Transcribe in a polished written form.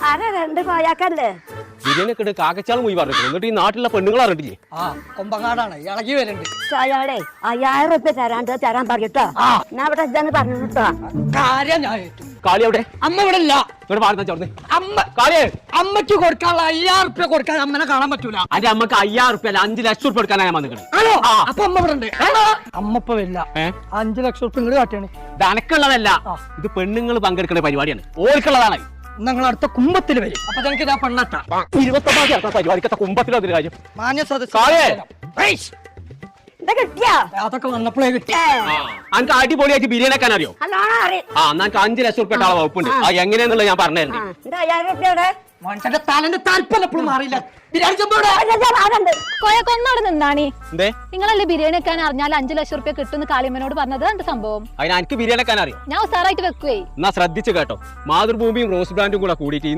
ആരാ രണ്ട് കോയാക്കല്ലേ? ബിരിയാണി ഒക്കെ കാക്കച്ചാളും പോയി പറഞ്ഞു. എന്നിട്ട് ഈ നാട്ടിലെ പെണ്ണുങ്ങൾ അറിഞ്ഞില്ലേ? ആ കൊമ്പങ്ങാടാണ് ഇളകി വരുന്നുണ്ട്. അയാളെ 5000 റുപ്യ തരാൻ പറയട്ടോ. ഞാൻ ഇവിടെ ഇതാന്ന് പറഞ്ഞു കേട്ടോ. കാര്യം ഞാൻ ഏറ്റു. കാളി അവിടെ അമ്മ ഇവിടെ ഇല്ല. ഇവിടെ പാടുന്ന അമ്മ കാളിയെ അമ്മയ്ക്ക് കൊടുക്കാനുള്ള 5000 റുപ്യ കൊടുക്കാൻ അമ്മനെ കാണാൻ പറ്റൂല. അന്റെ അമ്മക്ക് 5000 റുപ്യ അല്ല 5 ലക്ഷം റുപ്യ കൊടുക്കാനാ ഞാൻ വന്നിക്കണേ. ആണോ? അപ്പൊ അമ്മ ഇവിടെ ഉണ്ട്. അമ്മ ഇപ്പൊ വരില്ല. 5 ലക്ഷം റുപ്യ ഇങ്ങോട്ട് കാട്ടിയാണ്. ഇത് അനക്കുള്ളതല്ല, ഇത് പെണ്ണുങ്ങൾ പങ്കെടുക്കുന്ന പരിപാടിയാണ്. ഓർക്കുള്ളതാണ്. നിങ്ങൾ അടുത്ത കുമ്പത്തിൽ വരും. അപ്പൊ ഞങ്ങൾക്ക് ഇതാ പെണ്ണട്ടാ 29 പരിപാടിക്കത്തെ കുമ്പത്തിലൊരു കാര്യം. മാന്യ കാളേ. ഇത് കിട്ടിയോ? അതൊക്കെ വന്നപ്പോഴേ കിട്ടി. അനക്ക് അടിപൊളിയായിട്ട് ബിരിയാണി വെക്കാൻ അറിയോ? നല്ലോണം അറിയും. എനിക്ക് 5 ലക്ഷം റുപ്യ ആളെ വകുപ്പുണ്ട്. എങ്ങനെയാന്നുള്ളത് ഞാൻ പറഞ്ഞിരുന്നു. 5000 റുപ്യ ഇവിടെ മനുഷ്യന്റെ തലന്റെ താല്പര്യം എപ്പോഴും മാറിയില്ല. ബിരിയാണി ചെമ്പോടെ കോയക്കൊന്നവിടെ നിന്നാണി. എന്തേ നിങ്ങളല്ലേ ബിരിയാണി വെക്കാൻ അറിഞ്ഞാൽ 5 ലക്ഷം റുപ്യ കിട്ടുന്ന കാളിയമ്മനോട് പറഞ്ഞത് എന്ത് സംഭവം? അതിന് എനിക്ക് ബിരിയാണി വെക്കാൻ അറിയോ? ഞാൻ ഉസാറായിട്ട് വെക്കുവേ. എന്നാ ശ്രദ്ധിച്ചു കേട്ടോ. മാതൃഭൂമിയും റോസ് ബ്രാൻഡും കൂടെ കൂടിയിട്ട്